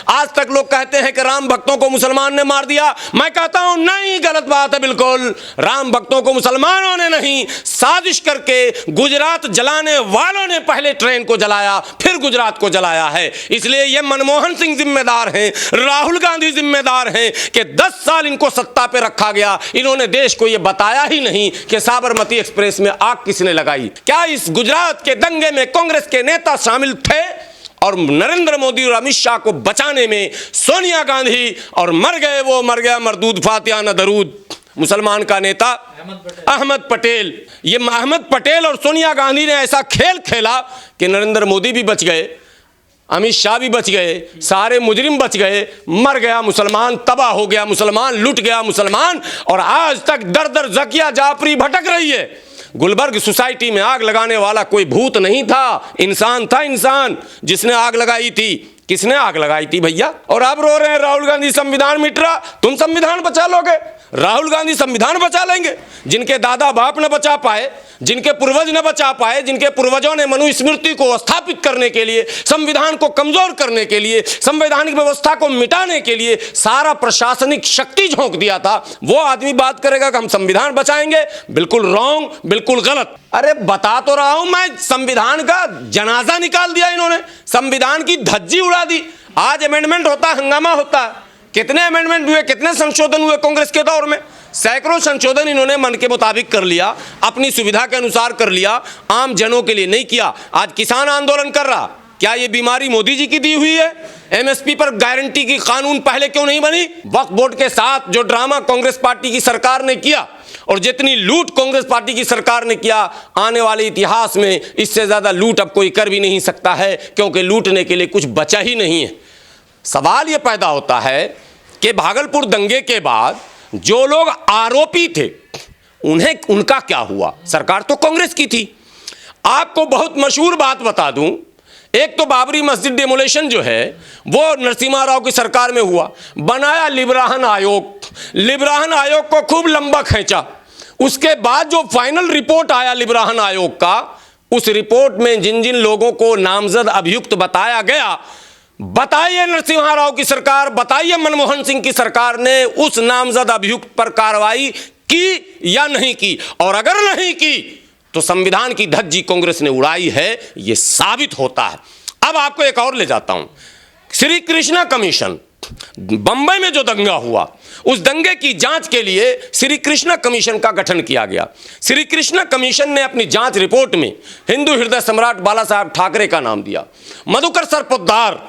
आज तक लोग कहते हैं कि राम भक्तों को मुसलमान ने मार दिया। मैं कहता हूं नहीं, गलत बात है बिल्कुल। राम भक्तों को मुसलमानों ने नहीं, साजिश करके गुजरात जलाने वालों ने पहले ट्रेन को जलाया, फिर गुजरात को जलाया है। इसलिए ये मनमोहन सिंह जिम्मेदार हैं, राहुल गांधी जिम्मेदार हैं कि 10 साल इनको सत्ता पे रखा गया। इन्होंने देश को ये बताया ही नहीं कि साबरमती एक्सप्रेस में आग किसने लगाई। क्या इस गुजरात के दंगे में कांग्रेस के नेता शामिल थे? और नरेंद्र मोदी और अमित शाह को बचाने में सोनिया गांधी, और मर गए वो, मर गया मरदूद फातिहा न दरूद, मुसलमान का नेता अहमद पटेल। ये अहमद पटेल और सोनिया गांधी ने ऐसा खेल खेला कि नरेंद्र मोदी भी बच गए, अमित शाह भी बच गए, सारे मुजरिम बच गए, मर गया मुसलमान, तबाह हो गया मुसलमान, लुट गया मुसलमान। और आज तक दर दर जकिया जाफरी भटक रही है। गुलबर्ग सोसाइटी में आग लगाने वाला कोई भूत नहीं था, इंसान था, इंसान जिसने आग लगाई थी। किसने आग लगाई थी भैया? और अब रो रहे हैं राहुल गांधी संविधान मिट रहा। तुम संविधान बचा लोगे? राहुल गांधी संविधान बचा लेंगे? जिनके दादा बाप न बचा पाए, जिनके पूर्वज न बचा पाए, जिनके पूर्वजों ने मनुस्मृति को स्थापित करने के लिए, संविधान को कमजोर करने के लिए, संवैधानिक व्यवस्था को मिटाने के लिए सारा प्रशासनिक शक्ति झोंक दिया था, वो आदमी बात करेगा कि हम संविधान बचाएंगे? बिल्कुल रॉन्ग, बिल्कुल गलत। अरे बता तो रहा हूं मैं, संविधान का जनाजा निकाल दिया इन्होंने, संविधान की धज्जी उड़ा दी। आज अमेंडमेंट होता, हंगामा होता। कितने अमेंडमेंट हुए, कितने संशोधन हुए कांग्रेस के दौर में? सैकड़ों संशोधन इन्होंने मन के मुताबिक कर लिया, अपनी सुविधा के अनुसार कर लिया, आम जनों के लिए नहीं किया। आज किसान आंदोलन कर रहा, क्या ये बीमारी मोदी जी की दी हुई है? एमएसपी पर गारंटी की कानून पहले क्यों नहीं बनी? वक्फ बोर्ड के साथ जो ड्रामा कांग्रेस पार्टी की सरकार ने किया और जितनी लूट कांग्रेस पार्टी की सरकार ने किया, आने वाले इतिहास में इससे ज्यादा लूट अब कोई कर भी नहीं सकता है, क्योंकि लूटने के लिए कुछ बचा ही नहीं है। सवाल यह पैदा होता है कि भागलपुर दंगे के बाद जो लोग आरोपी थे उनका क्या हुआ? सरकार तो कांग्रेस की थी। आपको बहुत मशहूर बात बता दूं, एक तो बाबरी मस्जिद डेमोलेशन जो है वो नरसिम्हा राव की सरकार में हुआ, बनाया लिब्राहन आयोग, लिब्राहन आयोग को खूब लंबा खींचा। उसके बाद जो फाइनल रिपोर्ट आया लिब्राहन आयोग का, उस रिपोर्ट में जिन जिन लोगों को नामजद अभियुक्त बताया गया, बताइए नरसिम्हा राव की सरकार, बताइए मनमोहन सिंह की सरकार ने उस नामजद अभियुक्त पर कार्रवाई की या नहीं की? और अगर नहीं की तो संविधान की धज्जी कांग्रेस ने उड़ाई है, यह साबित होता है। अब आपको एक और ले जाता हूं, श्री कृष्णा कमीशन, बंबई में जो दंगा हुआ, उस दंगे की जांच के लिए श्री कृष्णा कमीशन का गठन किया गया। श्री कृष्णा कमीशन ने अपनी जांच रिपोर्ट में हिंदू हृदय सम्राट बाला साहब ठाकरे का नाम दिया, मधुकर सर पोद्दार,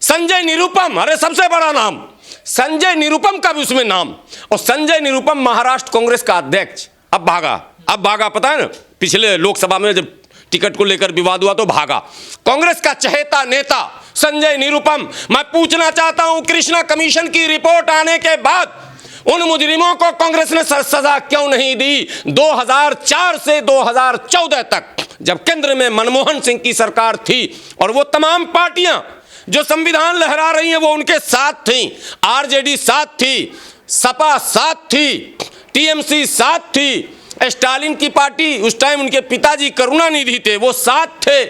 संजय निरुपम, अरे सबसे बड़ा नाम संजय निरुपम का भी उसमें नाम। और संजय निरुपम महाराष्ट्र कांग्रेस का अध्यक्ष, अब भागा, पता है ना, पिछले लोकसभा में जब टिकट को लेकर विवाद हुआ तो भागा। कांग्रेस का चहेता नेता संजय निरुपम। मैं पूछना चाहता हूं, कृष्णा कमीशन की रिपोर्ट आने के बाद उन मुजरिमों को कांग्रेस ने सजा क्यों नहीं दी? 2004 से 2014 तक जब केंद्र में मनमोहन सिंह की सरकार थी और वो तमाम पार्टियां जो संविधान लहरा रही हैं वो उनके साथ थी, आरजेडी साथ थी, सपा साथ थी, टीएमसी साथ थी, स्टालिन की पार्टी, उस टाइम उनके पिताजी करुणानिधि थे, वो साथ थे।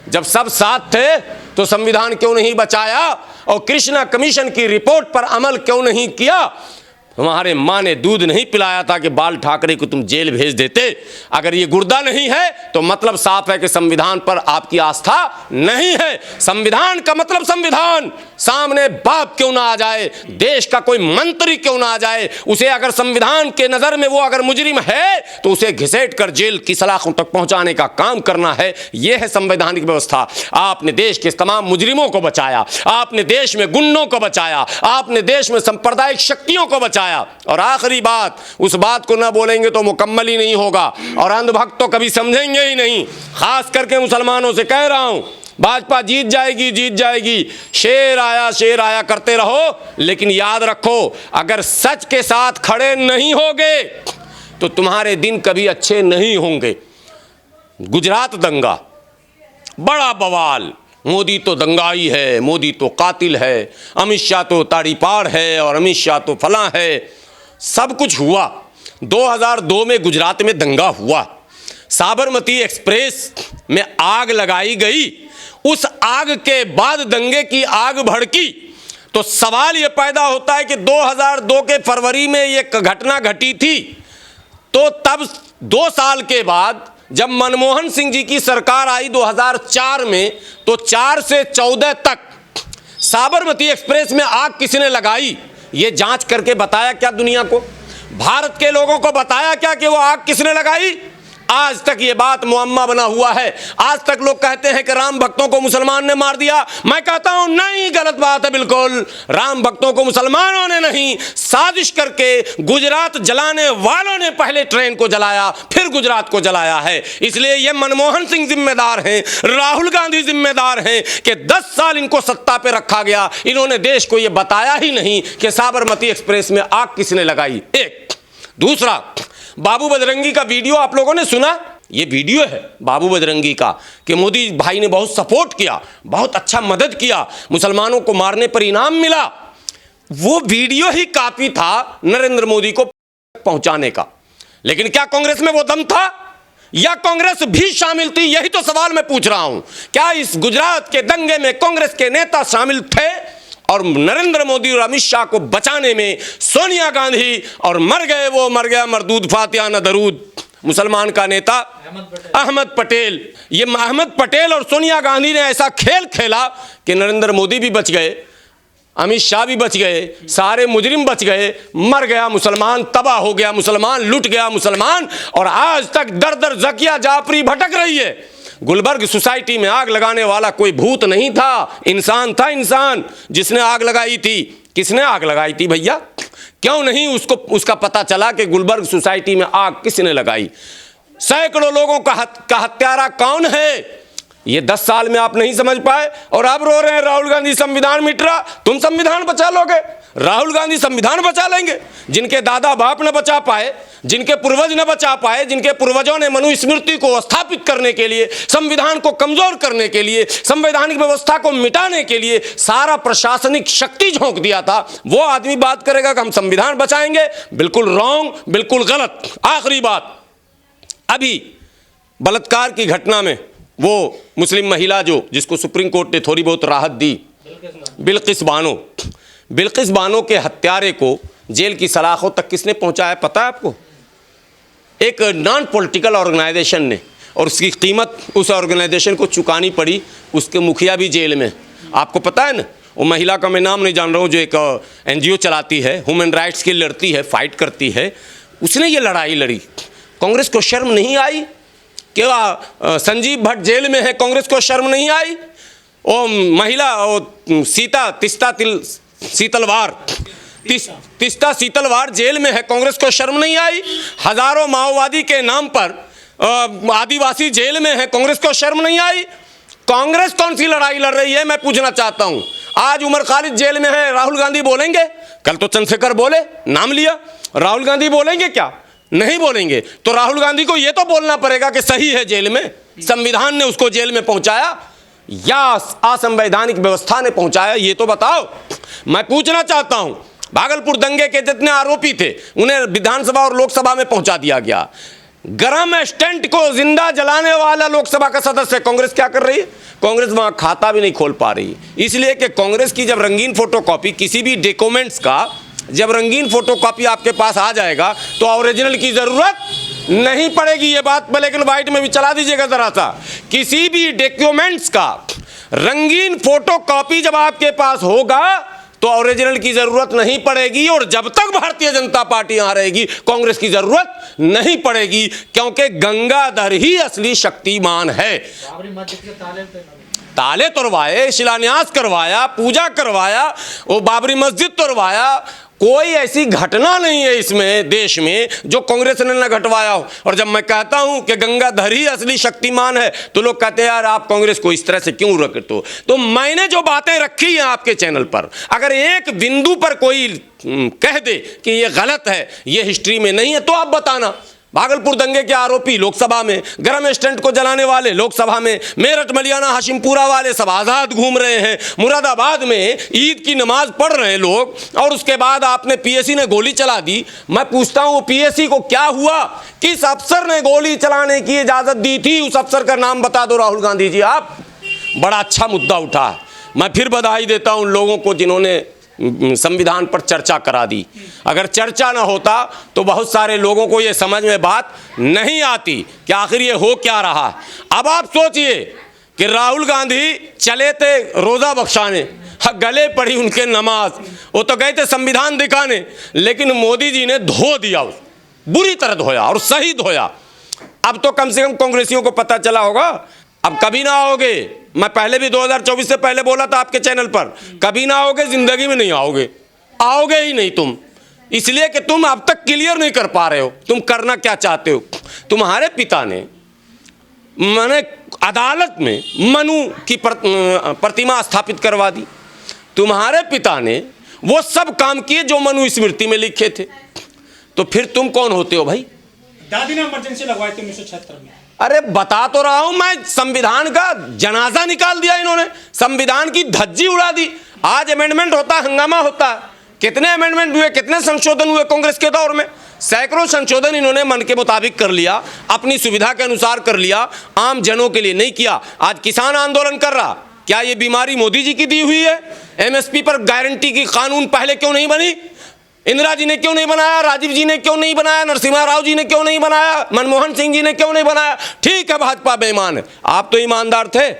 जब सब साथ थे तो संविधान क्यों नहीं बचाया और कृष्णा कमीशन की रिपोर्ट पर अमल क्यों नहीं किया? तुम्हारे माँ ने दूध नहीं पिलाया था कि बाल ठाकरे को तुम जेल भेज देते। अगर ये गुर्दा नहीं है तो मतलब साफ है कि संविधान पर आपकी आस्था नहीं है। संविधान का मतलब संविधान, सामने बाप क्यों ना आ जाए, देश का कोई मंत्री क्यों ना आ जाए, उसे अगर संविधान के नजर में वो अगर मुजरिम है तो उसे घिसेट कर जेल की सलाखों तक पहुंचाने का काम करना है। यह है संवैधानिक व्यवस्था। आपने देश के तमाम मुजरिमों को बचाया, आपने देश में गुंडों को बचाया, आपने देश में सांप्रदायिक शक्तियों को बचाया। और आखिरी बात, उस बात को ना बोलेंगे तो मुकम्मल ही नहीं होगा और अंधभक्त तो कभी समझेंगे ही नहीं। खास करके मुसलमानों से कह रहा हूं, भाजपा जीत जाएगी, जीत जाएगी, शेर आया करते रहो, लेकिन याद रखो अगर सच के साथ खड़े नहीं होगे तो तुम्हारे दिन कभी अच्छे नहीं होंगे। गुजरात दंगा बड़ा बवाल, मोदी तो दंगाई है, मोदी तो कातिल है, अमित शाह तो ताड़ीपार है और अमित शाह तो फला है, सब कुछ हुआ। 2002 में गुजरात में दंगा हुआ, साबरमती एक्सप्रेस में आग लगाई गई, उस आग के बाद दंगे की आग भड़की, तो सवाल यह पैदा होता है कि 2002 के फरवरी में यह घटना घटी थी, तो तब 2 साल के बाद जब मनमोहन सिंह जी की सरकार आई 2004 में, तो 4 से 14 तक साबरमती एक्सप्रेस में आग किसने लगाई, ये जांच करके बताया क्या दुनिया को? भारत के लोगों को बताया क्या कि वो आग किसने लगाई? आज तक ये बात मुअम्मा बना हुआ है। आज तक लोग कहते हैं कि राम भक्तों को मुसलमान ने मार दिया। मैं कहता हूं नहीं, गलत बात है बिल्कुल। राम भक्तों को मुसलमानों ने नहीं, साजिश करके गुजरात जलाने वालों ने पहले ट्रेन को जलाया, फिर गुजरात को जलाया है। इसलिए ये मनमोहन सिंह जिम्मेदार हैं, राहुल गांधी जिम्मेदार हैं कि 10 साल इनको सत्ता पे रखा गया। इन्होंने देश को ये बताया ही नहीं कि साबरमती एक्सप्रेस में आग किसने लगाई। एक दूसरा, बाबू बजरंगी का वीडियो आप लोगों ने सुना? ये वीडियो है बाबू बजरंगी का कि मोदी भाई ने बहुत सपोर्ट किया, बहुत अच्छा मदद किया, मुसलमानों को मारने पर इनाम मिला। वो वीडियो ही काफी था नरेंद्र मोदी को पहुंचाने का। लेकिन क्या कांग्रेस में वो दम था या कांग्रेस भी शामिल थी? यही तो सवाल मैं पूछ रहा हूं। क्या इस गुजरात के दंगे में कांग्रेस के नेता शामिल थे? और नरेंद्र मोदी और अमित शाह को बचाने में सोनिया गांधी, और मर गया मरदूद फातिहा न दरूद, मुसलमान का नेता अहमद पटेल। ये अहमद पटेल और सोनिया गांधी ने ऐसा खेल खेला कि नरेंद्र मोदी भी बच गए, अमित शाह भी बच गए, सारे मुजरिम बच गए, मर गया मुसलमान, तबाह हो गया मुसलमान, लुट गया मुसलमान। और आज तक दर दर जकिया जाफरी भटक रही है। गुलबर्ग सोसाइटी में आग लगाने वाला कोई भूत नहीं था, इंसान था, इंसान जिसने आग लगाई थी। किसने आग लगाई थी भैया? क्यों नहीं उसका पता चला कि गुलबर्ग सोसाइटी में आग किसने लगाई? सैकड़ों लोगों का हत्यारा कौन है? ये 10 साल में आप नहीं समझ पाए और आप रो रहे हैं राहुल गांधी संविधान मिट रहा। तुम संविधान बचा लोगे? राहुल गांधी संविधान बचा लेंगे? जिनके दादा बाप न बचा पाए, जिनके पूर्वज न बचा पाए, जिनके पूर्वजों ने मनुस्मृति को स्थापित करने के लिए, संविधान को कमजोर करने के लिए, संवैधानिक व्यवस्था को मिटाने के लिए सारा प्रशासनिक शक्ति झोंक दिया था, वो आदमी बात करेगा कि हम संविधान बचाएंगे? बिल्कुल रॉन्ग, बिल्कुल गलत। आखिरी बात, अभी बलात्कार की घटना में वो मुस्लिम महिला जिसको सुप्रीम कोर्ट ने थोड़ी बहुत राहत दी, बिल्किस बानो के हत्यारे को जेल की सलाखों तक किसने पहुंचाया पता है आपको? एक नॉन पॉलिटिकल ऑर्गेनाइजेशन ने, और उसकी कीमत उस ऑर्गेनाइजेशन को चुकानी पड़ी। उसके मुखिया भी जेल में। आपको पता है ना, वो महिला का मैं नाम नहीं जान रहा हूँ, जो एक NGO चलाती है, ह्यूमन राइट्स के लिए लड़ती है, फाइट करती है, उसने ये लड़ाई लड़ी। कांग्रेस को शर्म नहीं आई? क्या संजीव भट्ट जेल में है, कांग्रेस को शर्म नहीं आई? ओ महिला, ओ तीस्ता सीतलवार जेल में है, कांग्रेस को शर्म नहीं आई? हजारों माओवादी के नाम पर आदिवासी जेल में है, कांग्रेस को शर्म नहीं आई? कांग्रेस कौन सी लड़ाई लड़ रही है, मैं पूछना चाहता हूं। आज उमर खालिद जेल में है, राहुल गांधी बोलेंगे? कल तो चंद्रशेखर बोले, नाम लिया। राहुल गांधी बोलेंगे क्या? नहीं बोलेंगे। तो राहुल गांधी को यह तो बोलना पड़ेगा कि सही है जेल में, संविधान ने उसको जेल में पहुंचाया या असंवैधानिक व्यवस्था ने पहुंचाया, ये तो बताओ। मैं पूछना चाहता हूं, भागलपुर दंगे के जितने आरोपी थे उन्हें विधानसभा और लोकसभा में पहुंचा दिया गया। गरम स्टैंड को जिंदा जलाने वाला लोकसभा का सदस्य कांग्रेस क्या कर रही है? कांग्रेस वहां खाता भी नहीं खोल पा रही, इसलिए कि कांग्रेस की जब रंगीन फोटोकॉपी किसी भी डॉक्यूमेंट्स का, जब रंगीन फोटोकॉपी आपके पास आ जाएगा तो ओरिजिनल की जरूरत नहीं पड़ेगी। ये बात ब्लैक एंड व्हाइट में भी चला दीजिएगा जरा सा। किसी भी डॉक्यूमेंट्स का रंगीन फोटोकॉपी जब आपके पास होगा तो ओरिजिनल की जरूरत नहीं पड़ेगी। और जब तक भारतीय जनता पार्टी यहां रहेगी कांग्रेस की जरूरत नहीं पड़ेगी, क्योंकि गंगाधर ही असली शक्तिमान है। ताले तोड़वाए, शिलान्यास करवाया, पूजा करवाया, वो बाबरी मस्जिद तोड़वाया, कोई ऐसी घटना नहीं है इसमें देश में जो कांग्रेस ने न घटवाया हो। और जब मैं कहता हूं कि गंगाधर ही असली शक्तिमान है तो लोग कहते हैं यार आप कांग्रेस को इस तरह से क्यों रखते हो? तो मैंने जो बातें रखी हैं आपके चैनल पर, अगर एक बिंदु पर कोई कह दे कि ये गलत है, ये हिस्ट्री में नहीं है, तो आप बताना। भागलपुर दंगे के आरोपी लोकसभा में, गरम स्टैंड को जलाने वाले लोकसभा में, मेरठ मलियाना हाशिमपुरा वाले सब आज़ाद घूम रहे हैं, मुरादाबाद में ईद की नमाज पढ़ रहे हैं लोग, और उसके बाद आपने पीएसी ने गोली चला दी। मैं पूछता हूं पीएसी को क्या हुआ? किस अफसर ने गोली चलाने की इजाज़त दी थी? उस अफसर का नाम बता दो राहुल गांधी जी। आप बड़ा अच्छा मुद्दा उठा। मैं फिर बधाई देता हूं उन लोगों को जिन्होंने संविधान पर चर्चा करा दी। अगर चर्चा ना होता तो बहुत सारे लोगों को ये समझ में बात नहीं आती कि आखिर ये हो क्या रहा। अब आप सोचिए कि राहुल गांधी चले थे रोज़ा बख्शाने, गले पड़ी उनके नमाज, वो तो गए थे संविधान दिखाने, लेकिन मोदी जी ने धो दिया, बुरी तरह धोया और सही धोया। अब तो कम से कम कांग्रेसियों को पता चला होगा, अब कभी ना आओगे। मैं पहले भी 2024 से पहले बोला था आपके चैनल पर, कभी ना आओगे, जिंदगी में नहीं आओगे, आओगे ही नहीं तुम, इसलिए कि तुम अब तक क्लियर नहीं कर पा रहे हो तुम करना क्या चाहते हो। तुम्हारे पिता ने मैंने अदालत में मनु की प्रतिमा स्थापित करवा दी, तुम्हारे पिता ने वो सब काम किए जो मनु स्मृति में लिखे थे, तो फिर तुम कौन होते हो भाई? दादी ने इमरजेंसी लगवाई थी 1976 में। अरे बता तो रहा हूं मैं, संविधान का जनाजा निकाल दिया इन्होंने, संविधान की धज्जी उड़ा दी। आज अमेंडमेंट होता, हंगामा होता, कितने अमेंडमेंट हुए, कितने संशोधन हुए कांग्रेस के दौर में, सैकड़ों संशोधन इन्होंने मन के मुताबिक कर लिया, अपनी सुविधा के अनुसार कर लिया, आम जनों के लिए नहीं किया। आज किसान आंदोलन कर रहा, क्या ये बीमारी मोदी जी की दी हुई है? एमएसपी पर गारंटी की कानून पहले क्यों नहीं बनी? इंदिरा जी ने क्यों नहीं बनाया? राजीव जी ने क्यों नहीं बनाया? नरसिम्हा राव जी ने क्यों नहीं बनाया? मनमोहन सिंह जी ने क्यों नहीं बनाया? ठीक है, भाजपा बेईमान है, आप तो ईमानदार थे,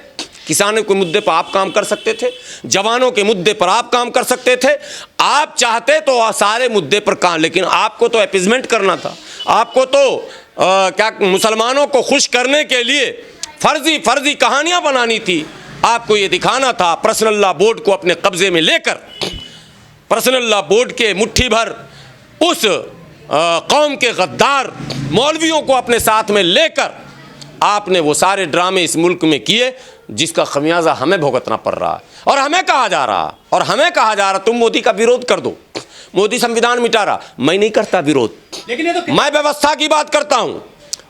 किसानों के मुद्दे पर आप काम कर सकते थे, जवानों के मुद्दे पर आप काम कर सकते थे, आप चाहते तो सारे मुद्दे पर काम, लेकिन आपको तो अपीजमेंट करना था, आपको तो क्या मुसलमानों को खुश करने के लिए फर्जी कहानियां बनानी थी। आपको ये दिखाना था पर्सनल लॉ बोर्ड को अपने कब्जे में लेकर, पर्सनल लॉ बोर्ड के मुट्ठी भर उस कौम के गद्दार मौलवियों को अपने साथ में लेकर आपने वो सारे ड्रामे इस मुल्क में किए, जिसका खमियाजा हमें भुगतना पड़ रहा है। और हमें कहा जा रहा तुम मोदी का विरोध कर दो, मोदी संविधान मिटा रहा। मैं नहीं करता विरोध, लेकिन ये तो मैं व्यवस्था की बात करता हूँ,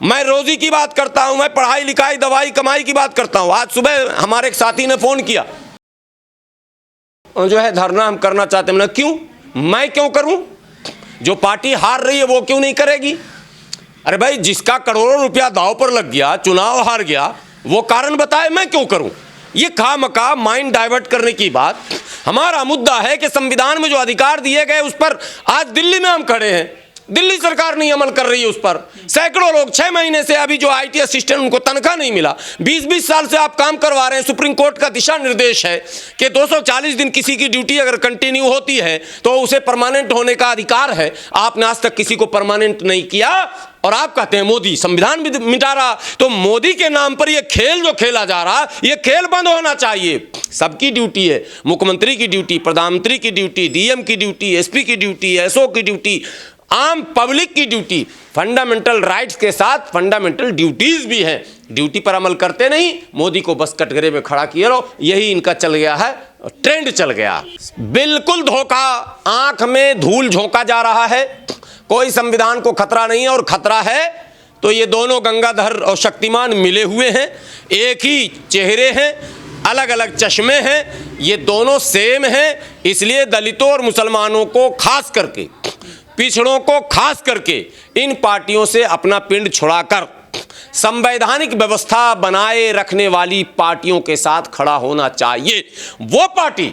मैं रोजी की बात करता हूँ, मैं पढ़ाई लिखाई दवाई कमाई की बात करता हूँ। आज सुबह हमारे एक साथी ने फोन किया, जो है धरना हम करना चाहते हैं। क्यों? मैं क्यों करूं? जो पार्टी हार रही है वो क्यों नहीं करेगी? अरे भाई, जिसका करोड़ों रुपया दांव पर लग गया, चुनाव हार गया, वो कारण बताए, मैं क्यों करूं? ये खामखा माइंड डाइवर्ट करने की बात। हमारा मुद्दा है कि संविधान में जो अधिकार दिए गए उस पर आज दिल्ली में हम खड़े हैं, दिल्ली सरकार नहीं अमल कर रही है उस पर। सैकड़ों लोग 6 महीने से अभी जो आईटी असिस्टेंट, उनको तनख्वाह नहीं मिला। 20-20 साल से आप काम करवा रहे हैं। सुप्रीम कोर्ट का दिशा निर्देश है कि 240 दिन किसी की ड्यूटी अगर कंटिन्यू होती है तो उसे परमानेंट होने का अधिकार है। आपने आज तक किसी को परमानेंट नहीं किया और आप कहते हैं मोदी संविधान भी मिटा रहा। तो मोदी के नाम पर यह खेल जो खेला जा रहा, यह खेल बंद होना चाहिए। सबकी ड्यूटी है, मुख्यमंत्री की ड्यूटी, प्रधानमंत्री की ड्यूटी, डीएम की ड्यूटी, एसपी की ड्यूटी, एसओ की ड्यूटी, आम पब्लिक की ड्यूटी। फंडामेंटल राइट्स के साथ फंडामेंटल ड्यूटीज भी हैं। ड्यूटी पर अमल करते नहीं, मोदी को बस कटघरे में खड़ा किए रहो, यही इनका चल गया है, ट्रेंड चल गया। बिल्कुल धोखा, आंख में धूल झोंका जा रहा है। कोई संविधान को खतरा नहीं है, और खतरा है तो ये दोनों गंगाधर और शक्तिमान मिले हुए हैं, एक ही चेहरे हैं, अलग अलग चश्मे हैं, ये दोनों सेम हैं। इसलिए दलितों और मुसलमानों को खास करके, पिछड़ों को खास करके इन पार्टियों से अपना पिंड छुड़ाकर संवैधानिक व्यवस्था बनाए रखने वाली पार्टियों के साथ खड़ा होना चाहिए। वो पार्टी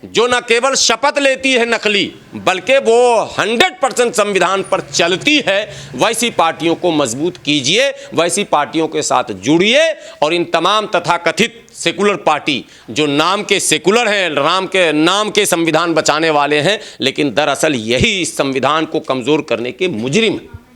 जो न केवल शपथ लेती है नकली, बल्कि वो 100% संविधान पर चलती है, वैसी पार्टियों को मजबूत कीजिए, वैसी पार्टियों के साथ जुड़िए। और इन तमाम तथाकथित सेकुलर पार्टी जो नाम के सेकुलर हैं, नाम के संविधान बचाने वाले हैं, लेकिन दरअसल यही इस संविधान को कमज़ोर करने के मुजरिम हैं।